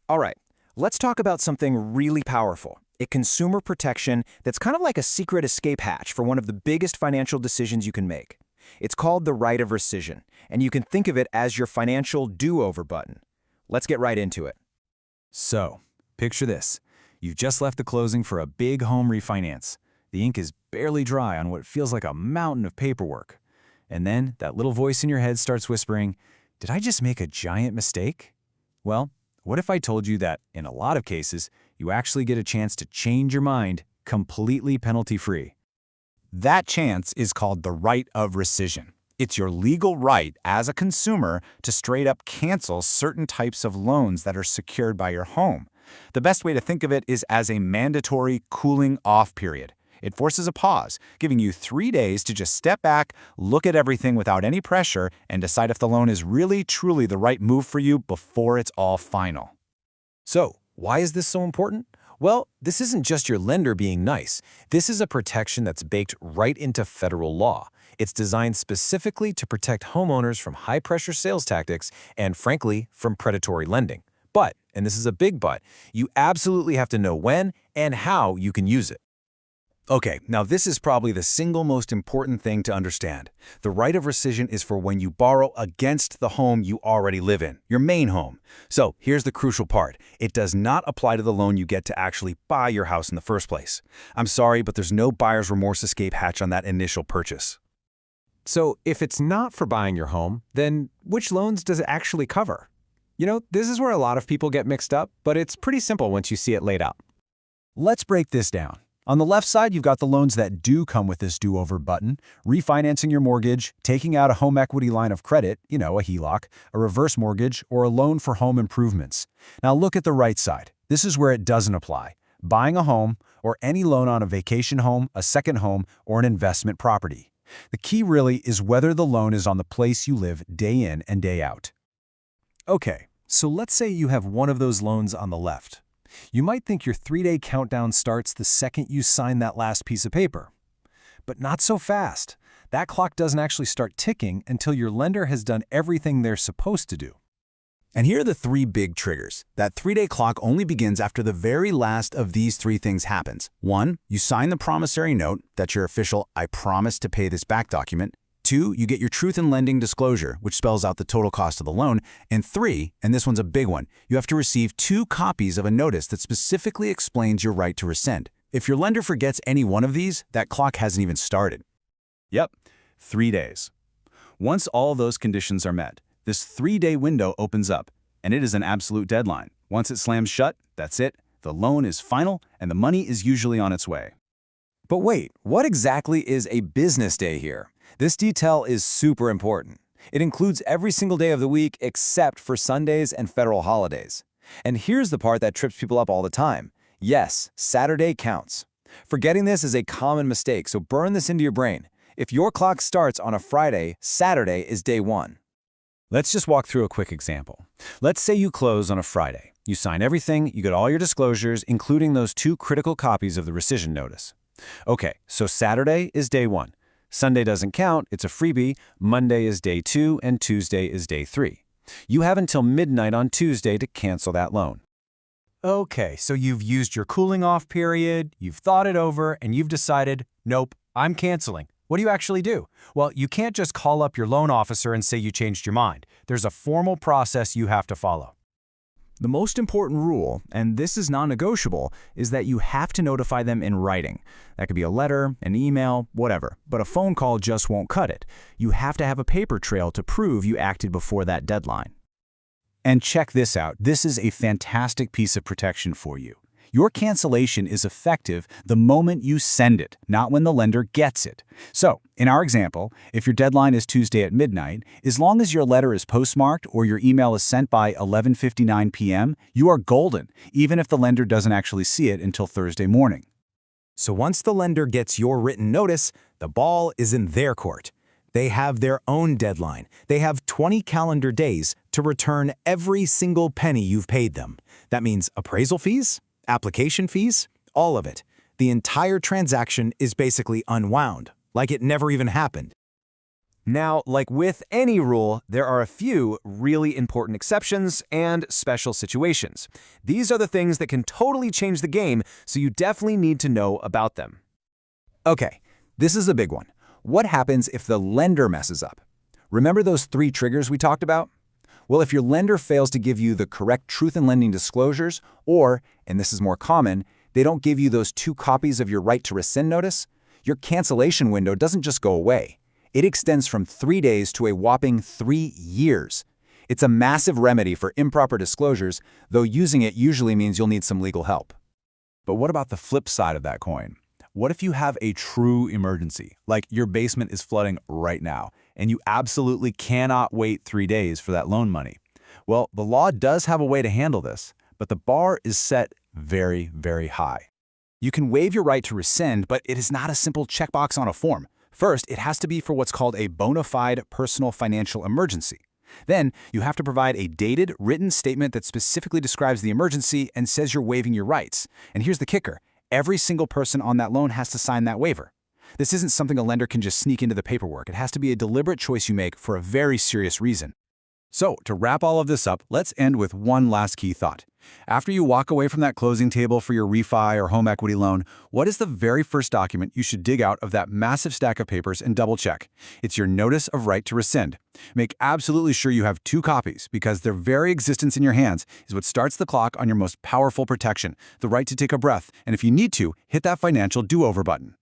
All right, let's talk about something really powerful, a consumer protection that's kind of like a secret escape hatch for one of the biggest financial decisions you can make. It's called the right of rescission, and you can think of it as your financial do-over button. Let's get right into it. So, picture this. You've just left the closing for a big home refinance. The ink is barely dry on what feels like a mountain of paperwork. And then that little voice in your head starts whispering, "Did I just make a giant mistake?" Well, what if I told you that, in a lot of cases, you actually get a chance to change your mind completely penalty-free? That chance is called the right of rescission. It's your legal right as a consumer to straight up cancel certain types of loans that are secured by your home. The best way to think of it is as a mandatory cooling off period. It forces a pause, giving you 3 days to just step back, look at everything without any pressure, and decide if the loan is really, truly the right move for you before it's all final. So, why is this so important? Well, this isn't just your lender being nice. This is a protection that's baked right into federal law. It's designed specifically to protect homeowners from high-pressure sales tactics and, frankly, from predatory lending. But, and this is a big but, you absolutely have to know when and how you can use it. Okay, now this is probably the single most important thing to understand. The right of rescission is for when you borrow against the home you already live in, your main home. So here's the crucial part. It does not apply to the loan you get to actually buy your house in the first place. I'm sorry, but there's no buyer's remorse escape hatch on that initial purchase. So, if it's not for buying your home, then which loans does it actually cover? You know, this is where a lot of people get mixed up, but it's pretty simple once you see it laid out. Let's break this down. On the left side, you've got the loans that do come with this do-over button: refinancing your mortgage, taking out a home equity line of credit, a HELOC, a reverse mortgage, or a loan for home improvements. Now look at the right side. This is where it doesn't apply: buying a home or any loan on a vacation home, a second home, or an investment property. The key really is whether the loan is on the place you live day in and day out. Okay, so let's say you have one of those loans on the left. You might think your 3-day countdown starts the second you sign that last piece of paper. But not so fast. That clock doesn't actually start ticking until your lender has done everything they're supposed to do. And here are the 3 big triggers. That 3-day clock only begins after the very last of these 3 things happens. 1, you sign the promissory note. That's your official "I promise to pay this back" document. 2, you get your truth in lending disclosure, which spells out the total cost of the loan. And 3, and this one's a big one, you have to receive 2 copies of a notice that specifically explains your right to rescind. If your lender forgets any one of these, that clock hasn't even started. Yep, 3 days. Once all those conditions are met, this 3-day window opens up, and it is an absolute deadline. Once it slams shut, that's it. The loan is final, and the money is usually on its way. But wait, what exactly is a business day here? This detail is super important. It includes every single day of the week except for Sundays and federal holidays. And here's the part that trips people up all the time. Yes, Saturday counts. Forgetting this is a common mistake, so burn this into your brain. If your clock starts on a Friday, Saturday is day 1. Let's just walk through a quick example. Let's say you close on a Friday. You sign everything, you get all your disclosures, including those 2 critical copies of the rescission notice. Okay, so Saturday is day 1. Sunday doesn't count, it's a freebie. Monday is day 2, and Tuesday is day 3. You have until midnight on Tuesday to cancel that loan. Okay, so you've used your cooling off period, you've thought it over, and you've decided, nope, I'm canceling. What do you actually do? Well, you can't just call up your loan officer and say you changed your mind. There's a formal process you have to follow. The most important rule, and this is non-negotiable, is that you have to notify them in writing. That could be a letter, an email, whatever, but a phone call just won't cut it. You have to have a paper trail to prove you acted before that deadline. And check this out. This is a fantastic piece of protection for you. Your cancellation is effective the moment you send it, not when the lender gets it. So, in our example, if your deadline is Tuesday at midnight, as long as your letter is postmarked or your email is sent by 11:59 p.m., you are golden, even if the lender doesn't actually see it until Thursday morning. So once the lender gets your written notice, the ball is in their court. They have their own deadline. They have 20 calendar days to return every single penny you've paid them. That means appraisal fees, application fees, all of it. The entire transaction is basically unwound, like it never even happened. Now, like with any rule, there are a few really important exceptions and special situations. These are the things that can totally change the game, so you definitely need to know about them. Okay, this is a big one. What happens if the lender messes up? Remember those 3 triggers we talked about? Well, if your lender fails to give you the correct truth in lending disclosures, or, and this is more common, they don't give you those 2 copies of your right to rescind notice, your cancellation window doesn't just go away. It extends from 3 days to a whopping 3 years. It's a massive remedy for improper disclosures, though using it usually means you'll need some legal help. But what about the flip side of that coin? What if you have a true emergency, like your basement is flooding right now, and you absolutely cannot wait 3 days for that loan money? Well, the law does have a way to handle this, but the bar is set very, very high. You can waive your right to rescind, but it is not a simple checkbox on a form. First, it has to be for what's called a bona fide personal financial emergency. Then, you have to provide a dated, written statement that specifically describes the emergency and says you're waiving your rights. And here's the kicker. Every single person on that loan has to sign that waiver. This isn't something a lender can just sneak into the paperwork. It has to be a deliberate choice you make for a very serious reason. So, to wrap all of this up, let's end with one last key thought. After you walk away from that closing table for your refi or home equity loan, what is the very first document you should dig out of that massive stack of papers and double-check? It's your notice of right to rescind. Make absolutely sure you have 2 copies, because their very existence in your hands is what starts the clock on your most powerful protection, the right to take a breath, and if you need to, hit that financial do-over button.